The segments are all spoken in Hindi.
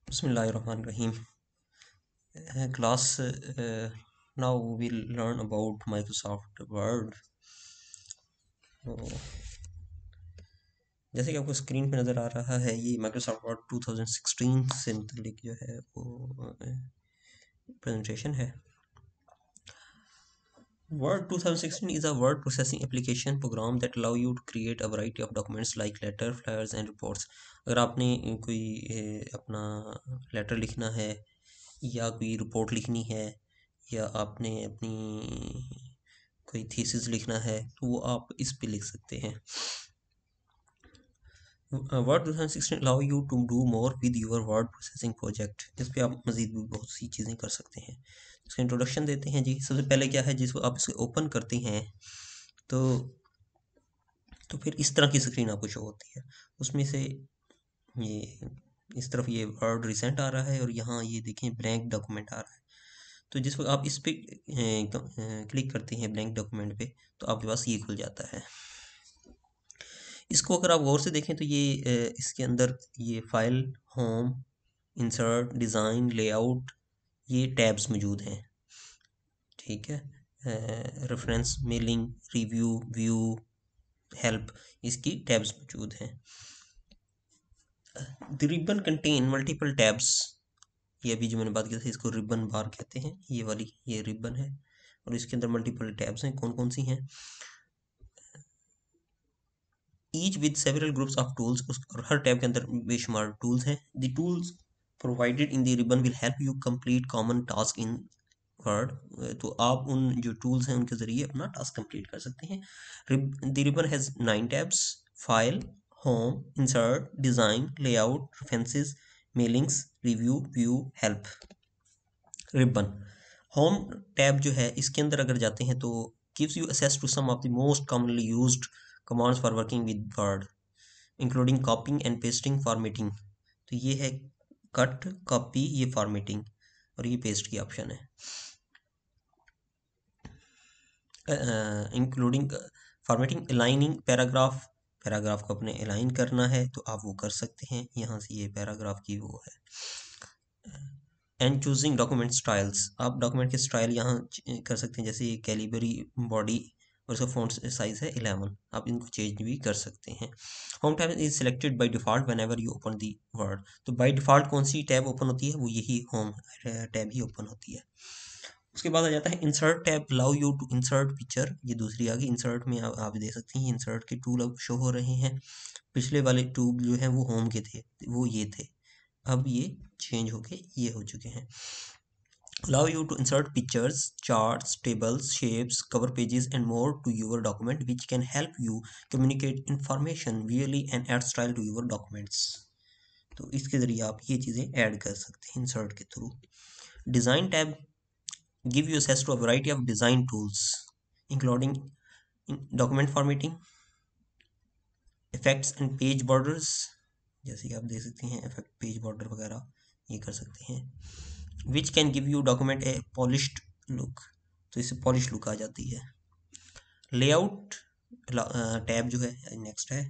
Bismillahirrahmanirrahim. Class, now we'll learn about Microsoft Word. तो जैसे कि आपको स्क्रीन पे नज़र आ रहा है, ये Microsoft Word 2016 से मुतल्लिक जो है वो प्रेजेंटेशन है। Word 2016 is a word processing application program that allow you to create a variety of documents like letter, flyers and reports. अगर आपने कोई अपना लेटर लिखना है या कोई रिपोर्ट लिखनी है या आपने अपनी कोई थीसिस लिखना है तो वो आप इस पे लिख सकते हैं। Word 2016 allow you to do more with your word processing project. इस पे आप मज़ीद भी बहुत सी चीज़ें कर सकते हैं। इसका इंट्रोडक्शन देते हैं जी। सबसे पहले क्या है, जिसको आप इसे ओपन करते हैं तो फिर इस तरह की स्क्रीन आपको शो होती है। उसमें से ये इस तरफ ये वर्ड रिसेंट आ रहा है और यहाँ ये देखें ब्लैंक डॉक्यूमेंट आ रहा है। तो जिस वक्त आप इस पे क्लिक करते हैं ब्लैंक डॉक्यूमेंट पे तो आपके पास ये खुल जाता है। इसको अगर आप गौर से देखें तो ये इसके अंदर ये file, home, insert, design, layout, ये टैब्स मौजूद हैं। ठीक है, reference, mailing, review, view, help, इसकी टैब्स मौजूद हैं। The ribbon contain multiple tabs. ये अभी जो मैंने बात की थी इसको रिबन बार कहते हैं। ये वाली ये रिबन है और इसके अंदर मल्टीपल टैब्स हैं। कौन कौन सी हैं? Each with several groups of tools. और हर टैब के अंदर बेशुमार टूल्स हैं। The tools provided in the ribbon will help you complete common task in word. तो आप उन जो टूल्स हैं उनके ज़रिए अपना टास्क कंप्लीट कर सकते हैं। The ribbon has 9 tabs: file, home, insert, design, layout, references, mailings, review, view, help. Ribbon home tab जो है इसके अंदर अगर जाते हैं तो gives you access to some of the most commonly used commands for working with Word including copying and pasting, formatting. तो ये है कट, कॉपी, ये फॉर्मेटिंग और ये पेस्ट की ऑप्शन है। Including formatting, aligning paragraph. Paragraph को अपने अलाइन करना है तो आप वो कर सकते हैं। यहाँ से ये पैराग्राफ की वो है। And choosing document styles. आप डॉक्यूमेंट के स्टाइल यहाँ कर सकते हैं, जैसे ये कैलिबरी, बॉडी और इसका फॉन्ट साइज है 11। आप इनको चेंज भी कर सकते हैं। Home tab is selected by default whenever you open the word. तो बाय डिफ़ॉल्ट कौन सी टैब ओपन होती है? वो यही होम टैब ही ओपन होती है। उसके बाद आ जाता है insert tab. Allow you to insert picture. ये दूसरी आ गई। इंसर्ट में आप देख सकते हैं इंसर्ट के टूल अब शो हो रहे हैं। पिछले वाले टूल जो है वो होम के थे, वो ये थे। अब ये चेंज होके ये हो चुके हैं। Allow you to insert pictures, charts, tables, shapes, cover pages and more to your document, which can help you communicate information visually and add style to your documents. तो इसके ज़रिए आप ये चीज़ें ऐड कर सकते हैं इंसर्ट के through. Design tab give you access to a variety of design tools including document formatting, effects and page borders। जैसे कि आप देख सकते हैं इफेक्ट, पेज बॉर्डर वगैरह ये कर सकते हैं। Which can give you document A polished look. तो इससे पॉलिश लुक आ जाती है। लेआउट टैब जो है नेक्स्ट है।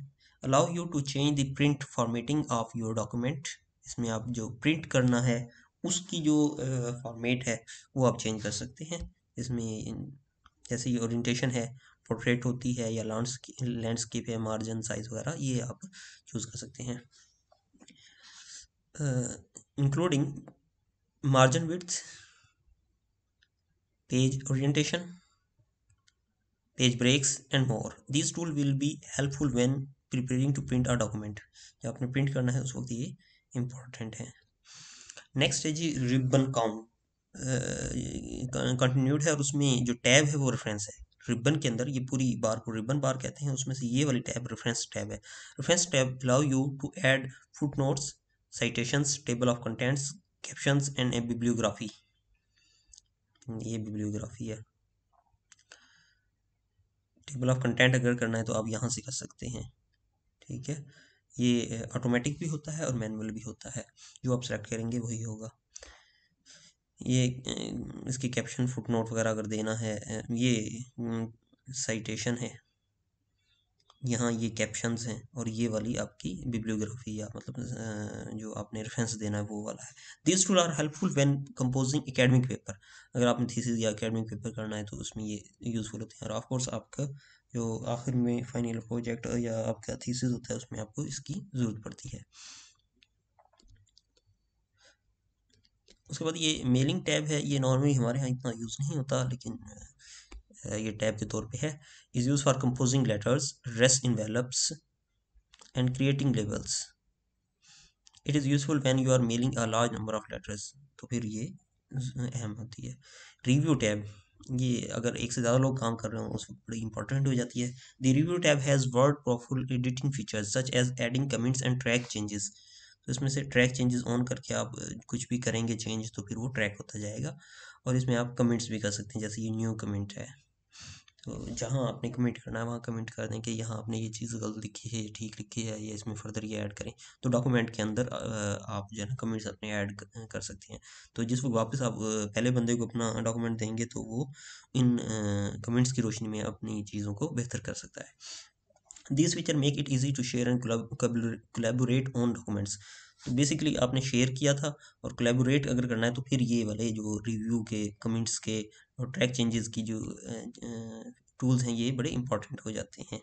Allow you to change the print formatting of your document. इसमें आप जो प्रिंट करना है उसकी जो फॉर्मेट है वो आप चेंज कर सकते हैं। इसमें जैसे ये ओरिएंटेशन है, पोर्ट्रेट होती है या लैंडस्केप है, मार्जिन साइज वगैरह ये आप चूज़ कर सकते हैं। Including margin width, page orientation, page breaks and more. These tools will be helpful when preparing to print a document। जब आपने प्रिंट करना है उस वक्त ये इम्पोर्टेंट है। नेक्स्ट है जी रिबन काउंट, कंटिन्यूड है और उसमें जो टैब है वो रेफरेंस है। रिबन के अंदर ये पूरी बार को रिबन बार कहते हैं, उसमें से ये वाली टैब रेफरेंस टैब है। Reference tab allow you to add footnotes, citations, table of contents, captions and a bibliography. ये बिब्लियोग्राफी है। टेबल ऑफ कंटेंट अगर करना है तो आप यहाँ से कर सकते हैं। ठीक है, ये ऑटोमेटिक भी होता है और मैनुअल भी होता है। जो आप सेलेक्ट करेंगे वही होगा। ये इसके कैप्शन, फुट नोट वगैरह अगर देना है, ये साइटेशन है। यहाँ ये कैप्शंस हैं और ये वाली आपकी बिब्लियोग्राफी या मतलब जो आपने रेफरेंस देना है वो वाला है। This tool are helpful when composing academic paper. अगर आपने थीसिस या एकेडमिक पेपर करना है तो उसमें ये यूज़फुल होते हैं। और ऑफ कोर्स आपका जो आखिर में फाइनल प्रोजेक्ट या आपका थीसिस होता है उसमें आपको इसकी ज़रूरत पड़ती है। उसके बाद ये मेलिंग टैब है, ये नॉर्मली हमारे यहाँ इतना यूज़ नहीं होता, लेकिन ये टैब के तौर पे है। Is use for composing letters, dress envelopes and creating labels. It is useful when you are mailing a large number of letters. तो फिर ये अहम होती है। रिव्यू टैब, ये अगर एक से ज़्यादा लोग काम कर रहे हो उस वक्त बड़ी इंपॉर्टेंट हो जाती है। The review tab has Word powerful editing features such as adding comments and track changes. तो इसमें से ट्रैक चेंजेस ऑन करके आप कुछ भी करेंगे चेंज तो फिर वो ट्रैक होता जाएगा। और इसमें आप कमेंट्स भी कर सकते हैं, जैसे ये न्यू कमेंट है तो जहाँ आपने कमेंट करना है वहाँ कमेंट कर दें कि यहाँ आपने ये चीज़ गलत लिखी है, ठीक लिखी है, या इसमें फर्दर ये ऐड करें। तो डॉक्यूमेंट के अंदर आप जो है ना कमेंट्स अपने ऐड कर सकते हैं। तो जिस वक्त वापस आप पहले बंदे को अपना डॉक्यूमेंट देंगे तो वो इन कमेंट्स की रोशनी में अपनी चीज़ों को बेहतर कर सकता है। This feature make it easy to share and collaborate on documents. तो बेसिकली आपने शेयर किया था और कोलैबोरेट अगर करना है तो फिर ये वाले जो रिव्यू के, कमेंट्स के और ट्रैक चेंजेस की जो टूल्स हैं ये बड़े इंपॉर्टेंट हो जाते हैं।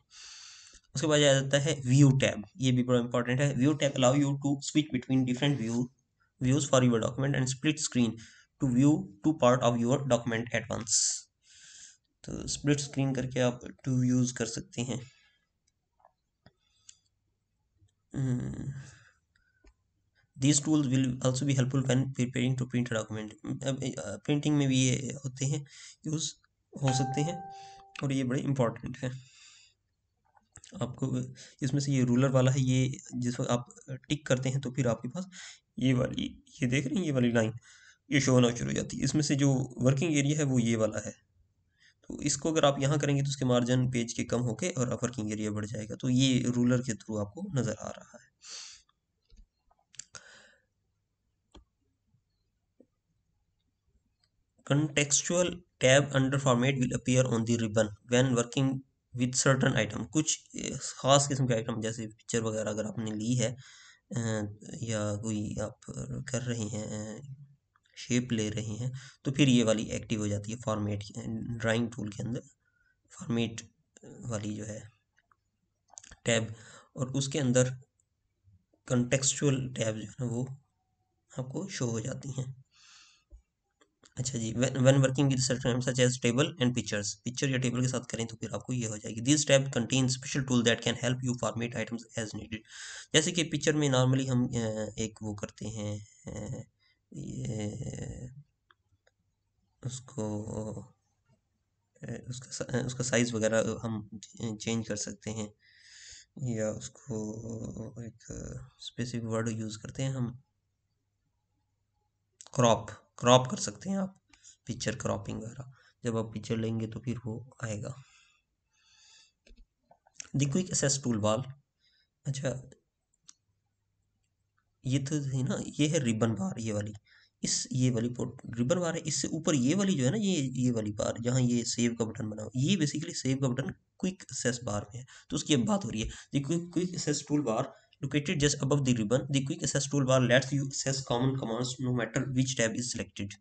उसके बाद आ जाता है व्यू टैब, ये भी बड़ा इंपॉर्टेंट है। View tab allow you to switch between different views for your document and split screen to view two part of your document at once. तो स्प्लिट स्क्रीन करके आप टू व्यूज कर सकते हैं। These tools will also be helpful when preparing to print a document. Printing में भी ये होते हैं, यूज़ हो सकते हैं और ये बड़े इंपॉर्टेंट है। आपको इसमें से ये रूलर वाला है, ये जिस वक्त आप टिक करते हैं तो फिर आपके पास ये वाली, ये देख रहे हैं ये वाली लाइन ये शो होना शुरू हो जाती है। इसमें से जो वर्किंग एरिया है वो ये वाला है। तो इसको अगर आप यहाँ करेंगे तो उसके मार्जिन पेज के कम होके और वर्किंग एरिया बढ़ जाएगा। तो ये रूलर के थ्रू आपको नज़र आ रहा है। Contextual tab under format will appear on the ribbon when working with certain item। कुछ खास किस्म के आइटम जैसे पिक्चर वगैरह अगर आपने ली है या कोई आप कर रहे हैं, शेप ले रहे हैं, तो फिर ये वाली एक्टिव हो जाती है फॉर्मेट ड्राइंग टूल के अंदर। फॉर्मेट वाली जो है टैब, और उसके अंदर कंटेक्सचुअल टैब जो है ना वो आपको शो हो जाती हैं। अच्छा जी, when working with certain such as table and pictures, picture या टेबल के साथ करें तो फिर आपको ये हो जाएगी। This tab contain special tool that can help you format items as needed. जैसे कि पिक्चर में नॉर्मली हम एक वो करते हैं, ये उसको उसका साइज वगैरह हम चेंज कर सकते हैं, या उसको एक स्पेसिफिक वर्ड यूज़ करते हैं हम, क्रॉप क्रॉप कर सकते हैं आप, पिक्चर क्रॉपिंग वगैरह। जब आप पिक्चर लेंगे तो फिर वो आएगा। The quick access tool bar, अच्छा ये तो है ना, ये है रिबन बार, ये वाली, इस ये वाली रिबन बार है, इससे ऊपर ये वाली जो है ना, ये वाली बार जहाँ ये सेव का बटन बना हुआ, ये बेसिकली सेव का बटन क्विक एक्सेस बार में है। तो उसकी अब बात हो रही है। The quick access tool bar located just above the ribbon, the quick access toolbar lets you access common commands no matter which tab is selected।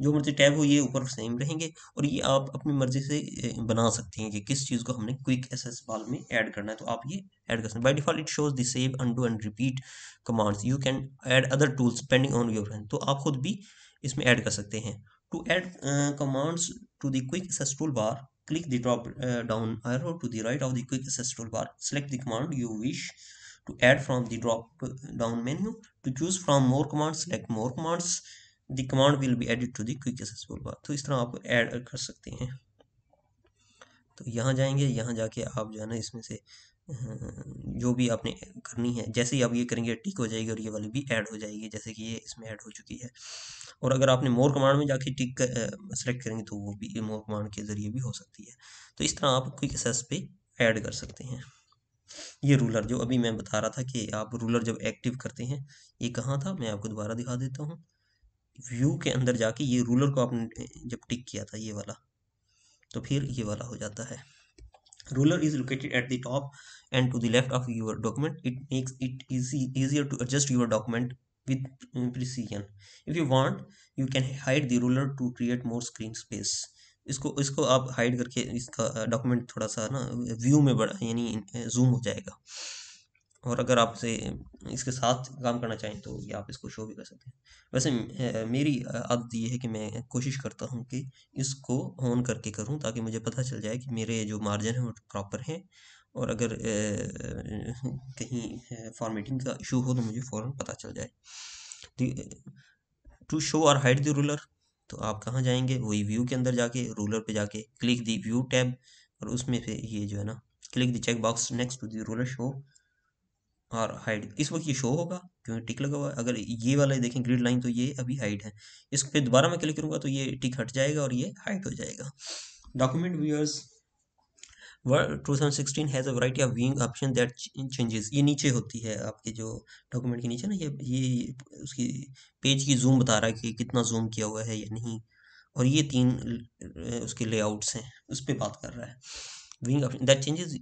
जो मर्जी टैब हो ये ऊपर सेम रहेंगे और ये आप अपनी मर्जी से बना सकते हैं कि किस चीज़ को हमने क्विक एक्सेस बार में ऐड करना है, तो आप ये ऐड कर सकते हैं। By default it shows the save, undo and repeat commands. You can add other tools depending on your friend. तो आप खुद भी इसमें ऐड कर सकते हैं। To add commands to the quick access tool bar, click the drop down arrow to the right of the quick access toolbar, select the command you wish to add from the drop down menu। to choose from more commands, select more commands, the command will be added to the quick access toolbar। तो इस तरह आप ऐड कर सकते हैं। तो यहाँ जाएंगे, यहाँ जाके आप जो है ना इसमें से जो भी आपने करनी है, जैसे ही आप ये करेंगे टिक हो जाएगी और ये वाली भी ऐड हो जाएगी, जैसे कि ये इसमें ऐड हो चुकी है। और अगर आपने मोर कमांड में जाके टिक सेलेक्ट करेंगे तो वो भी मोर कमांड के ज़रिए भी हो सकती है। तो इस तरह आप क्विक एक्सेस पे ऐड कर सकते हैं। ये रूलर जो अभी मैं बता रहा था कि आप रूलर जब एक्टिव करते हैं, ये कहाँ था मैं आपको दोबारा दिखा देता हूँ। व्यू के अंदर जाके ये रूलर को आपने जब टिक किया था ये वाला, तो फिर ये वाला हो जाता है। Ruler is located at the top and to the left of your document. It makes it easier to adjust your document with precision. If you want, you can hide the ruler to create more screen space. इसको इसको आप हाइड करके इसका डॉक्यूमेंट थोड़ा सा ना व्यू में बड़ा यानी जूम हो जाएगा। और अगर आपसे इसके साथ काम करना चाहें तो ये आप इसको शो भी कर सकते हैं। वैसे मेरी आदत ये है कि मैं कोशिश करता हूँ कि इसको ऑन करके करूँ ताकि मुझे पता चल जाए कि मेरे जो मार्जिन है वो प्रॉपर है, और अगर कहीं फॉर्मेटिंग का इशू हो तो मुझे फ़ौरन पता चल जाए। टू शो और हाइड द रूलर, तो आप कहाँ जाएंगे, वही व्यू के अंदर जाके रूलर पे जाके क्लिक द व्यू टैब, और उसमें से ये जो है ना click the check box next to the ruler show और हाइड। इस वक्त ये शो होगा क्योंकि टिक लगा हुआ है। अगर ये वाला देखें ग्रिड लाइन तो ये अभी हाइड है। इस पे दोबारा मैं क्लिक करूंगा तो ये टिक हट जाएगा और ये हाइड हो जाएगा। Document viewers, word 2016 has a variety of viewing option that changes. ये नीचे होती है आपके जो डॉक्यूमेंट के नीचे ना, ये उसकी पेज की जूम बता रहा है कि कितना जूम किया हुआ है या नहीं, और ये तीन उसके लेआउट्स हैं उस पर बात कर रहा है। Viewing option that changes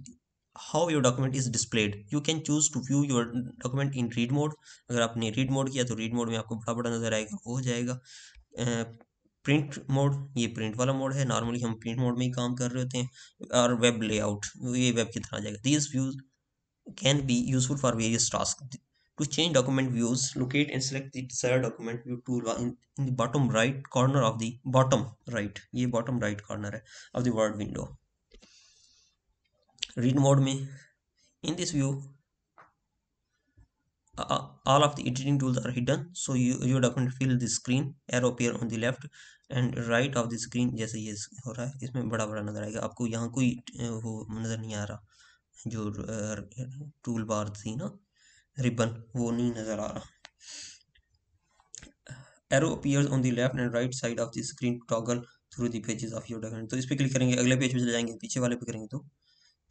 how your document is displayed. You can choose to view your document in read mode. अगर आपने read mode किया तो read mode में आपको बड़ा बड़ा नजर आएगा, वो हो जाएगा। प्रिंट मोड, ये प्रिंट वाला मोड है, नॉर्मली हम प्रिंट मोड में ही काम कर रहे होते हैं। और वेब लेआउट, ये वेब की तरह आ जाएगा। These views can be useful for various task. To change document views, locate and select the desired document view tool in the bottom right corner of the bottom right, ये bottom right corner है of the word window। read mode में, in this view all of the editing tools are hidden, so your document fill the screen, arrow appear on the left and right of the screen। जैसे ये हो रहा है इसमें बड़ा बड़ा नजर आएगा आपको, यहाँ कोई वो नजर नहीं आ रहा, जो टूल बार थी ना रिबन, वो नहीं नजर आ रहा। arrow appears on the left and right side of the screen to toggle through the pages of your document। तो इस पे क्लिक करेंगे अगले पेज पे चले जाएंगे, पीछे वाले पे करेंगे तो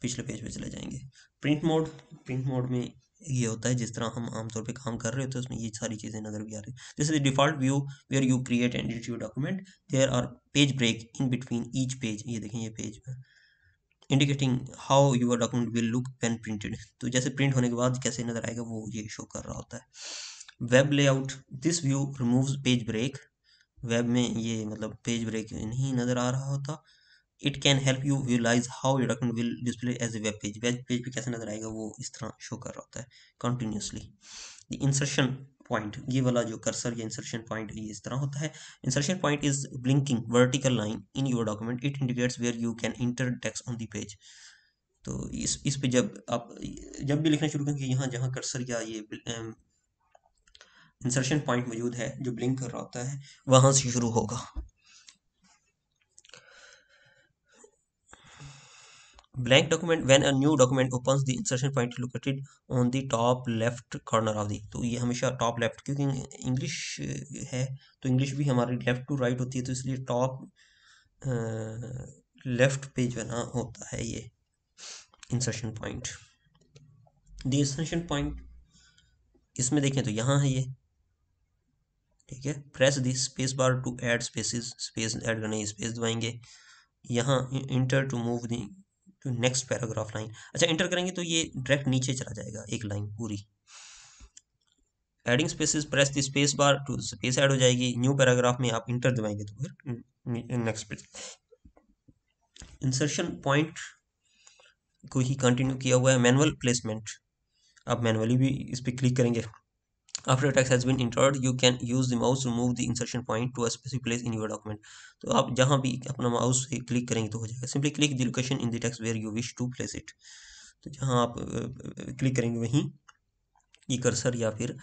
पिछले पेज पे चले जाएंगे। प्रिंट मोड, प्रिंट मोड में ये होता है जिस तरह हम आमतौर पे काम कर रहे होते हैं उसमें ये सारी चीज़ें नज़र भी आ रही है। This is the default view where you create and edit your document, there are page break in between each page. ये देखें ये page indicating how your document will look when printed, तो जैसे प्रिंट होने के बाद कैसे नज़र आएगा वो ये शो कर रहा होता है। Web layout, this view removes page break. Web में ये मतलब पेज ब्रेक नहीं नज़र आ रहा होता। It can help you visualize how your document will display as a web page. Web page पे कैसे नजर आएगा वो इस तरह शो कर रहा होता है कंटिन्यूसली। द इंसर्शन पॉइंट, ये वाला जो कर्सर या इंसर्शन पॉइंट ये इस तरह होता है। Insertion point is blinking vertical line in your document, it indicates where you can enter text on the page. तो इस पे जब आप जब भी लिखना शुरू करेंगे यहाँ जहाँ कर्सर या ये इंसर्शन पॉइंट मौजूद है जो ब्लिंक कर रहा होता है वहां से शुरू होगा। Blank document, when a new document opens, the insertion point is located on the top left corner of the, तो ये हमेशा टॉप लेफ्ट, क्योंकि इंग्लिश है तो इंग्लिश भी हमारी लेफ्ट टू राइट होती है, तो इसलिए टॉप लेफ्ट पे जो है ना होता है ये insertion point. The insertion point इसमें देखें तो यहाँ है ये, ठीक है। Press the space bar to add spaces, space add करने स्पेस दबाएंगे। यहाँ enter to move the to next paragraph line, अच्छा इंटर करेंगे तो ये डायरेक्ट नीचे चला जाएगा एक लाइन पूरी। Adding spaces, press the space bar to space add हो जाएगी। न्यू पैराग्राफ में आप इंटर दबाएंगे तो फिर नेक्स्ट पेज। इंसर्शन पॉइंट को ही कंटिन्यू किया हुआ है। मैनुअल प्लेसमेंट, आप मैनुअली भी इस पर क्लिक करेंगे। After text has been entered, you can use the mouse to move the insertion point to a specific place in your document। तो आप जहाँ भी अपना माउस से क्लिक करेंगे तो हो जाएगा। Simply click the location in the text where you wish to place it। तो जहाँ आप क्लिक करेंगे वहीं ये कर्सर या फिर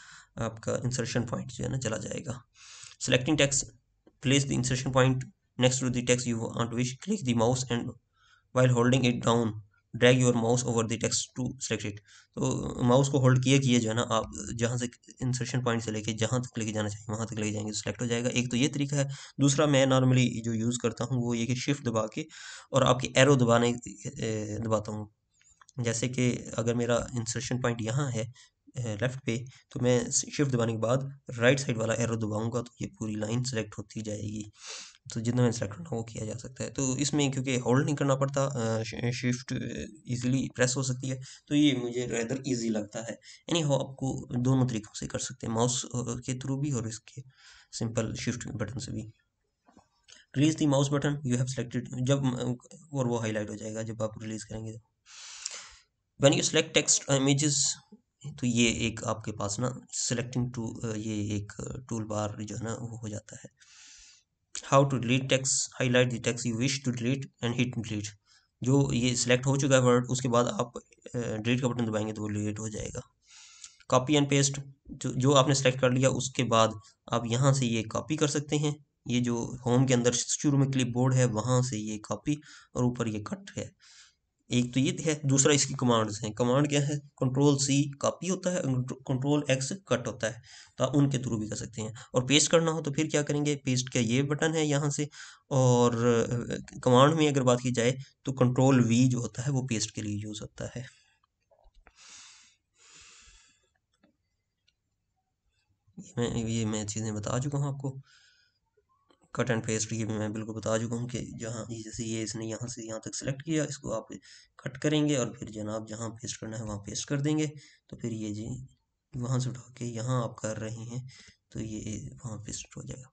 आपका इंसर्शन पॉइंट जो है ना चला जाएगा। Selecting text, place the insertion point next to the text you want to wish, click the mouse and while holding it down drag your mouse over the text to select it. तो माउस को होल्ड किए जो है ना आप जहाँ से इंसर्शन पॉइंट से लेके जहाँ तक लेके जाना चाहिए वहाँ तक लेके जाएंगे तो सेलेक्ट हो जाएगा। एक तो ये तरीका है। दूसरा मैं नॉर्मली जो यूज़ करता हूँ वो ये कि शिफ्ट दबा के और आपके एरो दबाता हूँ। जैसे कि अगर मेरा इंसर्शन पॉइंट यहाँ है लेफ्ट पे, तो मैं शिफ्ट दबाने के बाद राइट साइड वाला एरो दबाऊंगा तो ये पूरी लाइन सेलेक्ट होती जाएगी। तो जितना मैंने सेलेक्ट करना वो किया जा सकता है। तो इसमें क्योंकि होल्ड नहीं करना पड़ता, शिफ्ट इजीली प्रेस हो सकती है, तो ये मुझे रेदर इजी लगता है। यानी हो आपको दोनों तरीक़ों से कर सकते हैं, माउस के थ्रू भी और इसके सिंपल शिफ्ट बटन से भी। Release the mouse button you have selected, जब और वो हाईलाइट हो जाएगा जब आप रिलीज करेंगे। When you select text images, तो ये एक आपके पास ना सेलेक्टिंग टू ये एक टूल बार जो है ना वो हो जाता है। How to delete text, highlight the text you wish to delete and hit delete. जो ये सिलेक्ट हो चुका है वर्ड, उसके बाद आप डिलीट का बटन दबाएंगे तो वो डिलीट हो जाएगा। कॉपी एंड पेस्ट, जो आपने सेलेक्ट कर लिया उसके बाद आप यहाँ से ये कॉपी कर सकते हैं। ये जो होम के अंदर शुरू में क्लिप बोर्ड है वहाँ से ये कॉपी, और ऊपर ये कट है। एक तो ये है, दूसरा इसकी कमांड्स हैं। कमांड क्या है, कंट्रोल सी कॉपी होता है, कंट्रोल एक्स कट होता है, तो आप उनके थ्रू भी कर सकते हैं। और पेस्ट करना हो तो फिर क्या करेंगे, पेस्ट का ये बटन है यहाँ से, और कमांड में अगर बात की जाए तो कंट्रोल वी जो होता है वो पेस्ट के लिए यूज होता है। ये मैं चीज़ें बता चुका हूँ आपको। कट एंड पेस्ट ये मैं बिल्कुल बता चुका हूँ कि जहाँ जैसे ये इसने यहाँ से यहाँ तक सेलेक्ट किया, इसको आप कट करेंगे और फिर जनाब जहाँ पेस्ट करना है वहाँ पेस्ट कर देंगे, तो फिर ये जी वहाँ से उठा के यहाँ आप कर रहे हैं तो ये वहाँ पेस्ट हो जाएगा।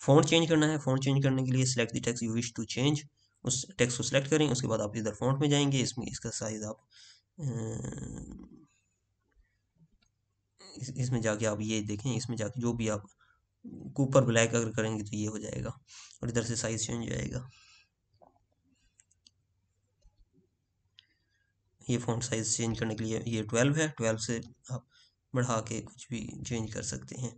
फ़ॉन्ट चेंज करना है, फ़ॉन्ट चेंज करने के लिए select the text you wish to change, उस टेक्स्ट को सिलेक्ट करें, उसके बाद आप इधर फ़ॉन्ट में जाएंगे, इसमें इसका साइज़ आप इसमें जाके आप ये देखें, इसमें जाके जो भी आप ऊपर ब्लैक अगर करेंगे तो ये हो जाएगा, और इधर से साइज चेंज हो जाएगा। ये फ़ॉन्ट साइज चेंज करने के लिए ये 12 है, 12 से आप बढ़ा के कुछ भी चेंज कर सकते हैं।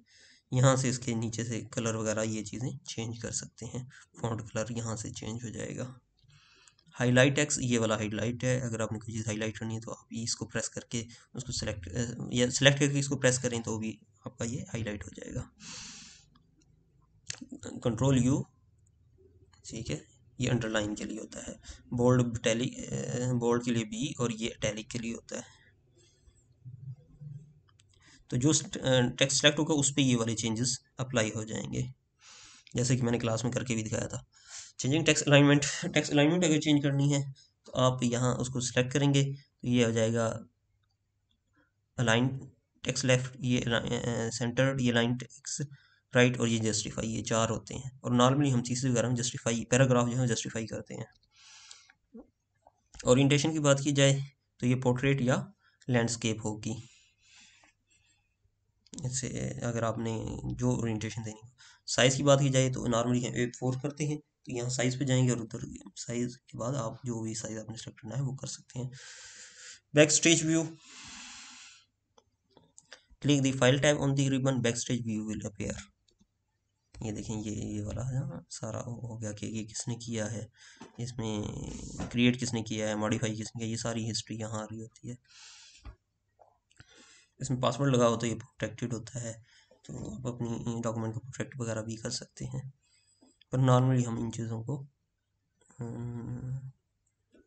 यहाँ से इसके नीचे से कलर वगैरह ये चीज़ें चेंज कर सकते हैं, फ़ॉन्ट कलर यहाँ से चेंज हो जाएगा। हाईलाइट टेक्स्ट, ये वाला हाईलाइट है, अगर आपने कोई चीज़ हाईलाइट करनी है तो आप इसको प्रेस करके उसको सेलेक्ट या सेलेक्ट करके इसको प्रेस करें तो भी आपका ये हाईलाइट हो जाएगा। कंट्रोल यू, ठीक है, ये अंडरलाइन के लिए होता है। बोल्ड बोल्ड के लिए बी, और ये इटैलिक के लिए होता है। तो जो टेक्स्ट सेलेक्ट होगा उस पर ये वाले चेंजेस अप्लाई हो जाएंगे, जैसे कि मैंने क्लास में करके भी दिखाया था। Changing text alignment, text alignment अगर चेंज करनी है तो आप यहाँ उसको सिलेक्ट करेंगे तो ये हो जाएगा अलाइन टेक्स्ट लेफ्ट, ये सेंटर्ड, ये लाइन टेक्स्ट राइट, और ये जस्टिफाई, ये चार होते हैं। और नॉर्मली हम चीज़ें वगैरह में जस्टिफाई पैराग्राफ जो है जस्टिफाई करते हैं। ओरिएंटेशन की बात की जाए तो ये पोर्ट्रेट या लैंडस्केप होगी। इससे अगर आपने जो ओरिएंटेशन देनी हो। साइज़ की बात की जाए तो नॉर्मली हम A4 करते हैं, तो यहाँ साइज़ पे जाएंगे और उधर साइज़ के बाद आप जो भी साइज़ आपने सेलेक्ट करना है वो कर सकते हैं। Back stage view, click the file tab on the ribbon, back stage view will appear. ये देखें, ये वाला है ना, सारा हो गया कि ये किसने किया है, इसमें क्रिएट किसने किया है, मॉडिफाई किसने किया, ये सारी हिस्ट्री यहाँ आ रही होती है। इसमें पासवर्ड लगा हो तो ये प्रोटेक्टेड होता है, तो आप अपनी डॉक्यूमेंट को प्रोटेक्ट वगैरह भी कर सकते हैं। पर नॉर्मली हम इन चीज़ों को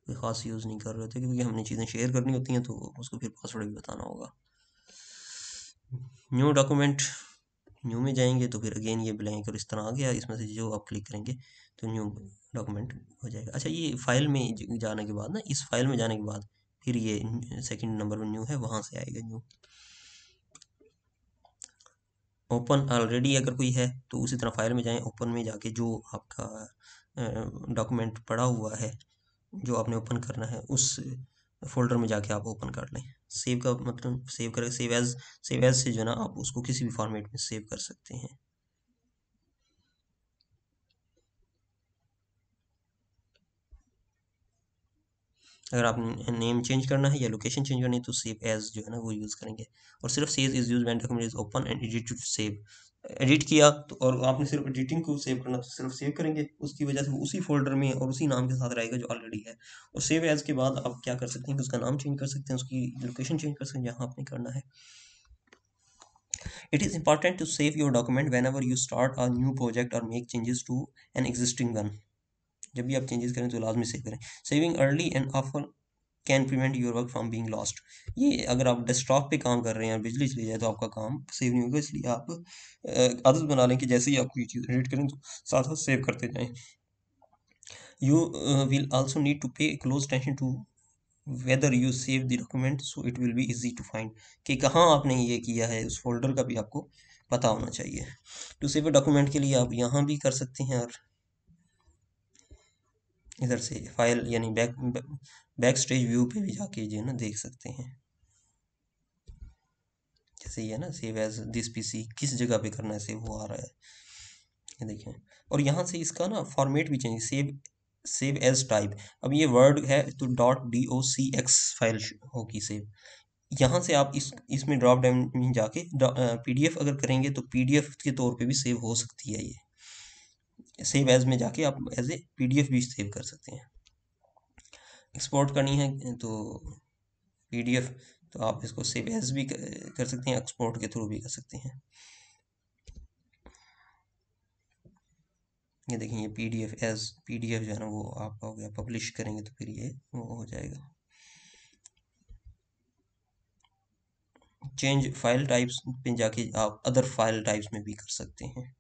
कोई ख़ास यूज़ नहीं कर रहे थे, क्योंकि हमने चीज़ें शेयर करनी होती हैं तो उसको फिर पासवर्ड भी बताना होगा। न्यू डॉक्यूमेंट, न्यू में जाएंगे तो फिर अगेन ये ब्लैंक और इस तरह आ गया, इसमें से जो आप क्लिक करेंगे तो न्यू डॉक्यूमेंट हो जाएगा। अच्छा, ये फाइल में जाने के बाद ना, इस फाइल में जाने के बाद फिर ये सेकंड नंबर में न्यू है, वहाँ से आएगा न्यू। ओपन ऑलरेडी अगर कोई है तो उसी तरह फाइल में जाएं, ओपन में जाके जो आपका डॉक्यूमेंट पड़ा हुआ है जो आपने ओपन करना है उस फोल्डर में जाके आप ओपन कर लें। सेव का मतलब सेव करें, सेव एज से जो है ना आप उसको किसी भी फॉर्मेट में सेव कर सकते हैं। अगर आप नेम चेंज करना है या लोकेशन चेंज करनी है तो सेव एज जो है ना वो यूज़ करेंगे। और सिर्फ save is use when document is open and edit to save, edit किया तो और आपने सिर्फ एडिटिंग को सेव करना तो सिर्फ सेव करेंगे, उसकी वजह से वो उसी फोल्डर में और उसी नाम के साथ रहेगा जो ऑलरेडी है। और सेव एज के बाद आप क्या कर सकते हैं कि उसका नाम चेंज कर सकते हैं, उसकी लोकेशन चेंज कर सकते हैं जहाँ आपने करना है। It is important to save your document whenever you start a new project or make changes to an existing one. जब भी आप चेंजेस करें तो लाजमी सेव करें। Saving early and often can prevent your work from being lost. ये अगर आप डेस्कटॉप पे काम कर रहे हैं, बिजली चली जाए तो आपका काम सेव नहीं होगा, इसलिए आप आदत बना लें कि जैसे ही आप कोई चीज़ एडिट करें तो साथ साथ सेव करते जाएं। You will also need to pay close attention to whether you save the document so it will be easy to find, कि कहाँ आपने ये किया है, उस फोल्डर का भी आपको पता होना चाहिए। टू सेव अ डॉक्यूमेंट के लिए आप यहाँ भी कर सकते हैं, और इधर से फाइल यानी बैक स्टेज व्यू पे भी जाके जो है ना देख सकते हैं। जैसे ये है ना सेव एज दिस पीसी, किस जगह पे करना है सेव, वो आ रहा है, ये देखें। और यहाँ से इसका ना फॉर्मेट भी चेंज, सेव एज टाइप। अब ये वर्ड है तो .docx फाइल होगी सेव। यहाँ से आप इसमें ड्रॉप डाउन में जाके पीडीएफ अगर करेंगे तो पीडीएफ के तौर पे भी सेव हो सकती है। ये सेव एज में जाके आप एज ए पीडीएफ भी सेव कर सकते हैं। एक्सपोर्ट करनी है तो पीडीएफ, तो आप इसको सेव एज भी कर सकते हैं, एक्सपोर्ट के थ्रू भी कर सकते हैं। ये देखें, ये पीडीएफ जो है ना वो आपका हो गया, पब्लिश करेंगे तो फिर ये वो हो जाएगा। चेंज फाइल टाइप्स पे जाके आप अदर फाइल टाइप्स में भी कर सकते हैं।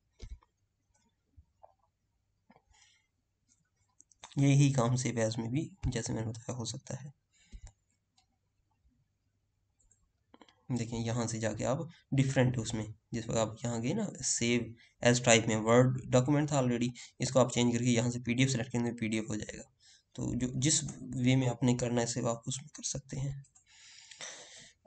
यही काम सेव एज में भी जैसे मैंने बताया हो सकता है। देखिए यहाँ से जाके आप डिफरेंट उसमें, जिस पर आप यहाँ गए ना सेव एज टाइप में, वर्ड डॉक्यूमेंट था ऑलरेडी, इसको आप चेंज करके यहाँ से पीडीएफ सेलेक्ट करेंगे, पीडीएफ हो जाएगा। तो जो जिस वे में आपने करना है सेव, आप उसमें कर सकते हैं।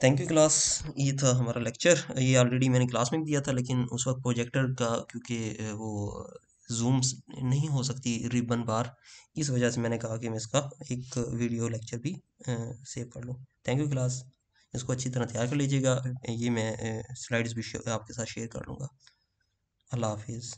थैंक यू क्लास, ये था हमारा लेक्चर। ये ऑलरेडी मैंने क्लास में भी दिया था, लेकिन उस वक्त प्रोजेक्टर का क्योंकि वो जूम्स नहीं हो सकती रिबन बार, इस वजह से मैंने कहा कि मैं इसका एक वीडियो लेक्चर भी सेव कर लूँ। थैंक यू क्लास, इसको अच्छी तरह तैयार कर लीजिएगा। ये मैं स्लाइड्स भी आपके साथ शेयर कर लूँगा। अल्लाह हाफिज़।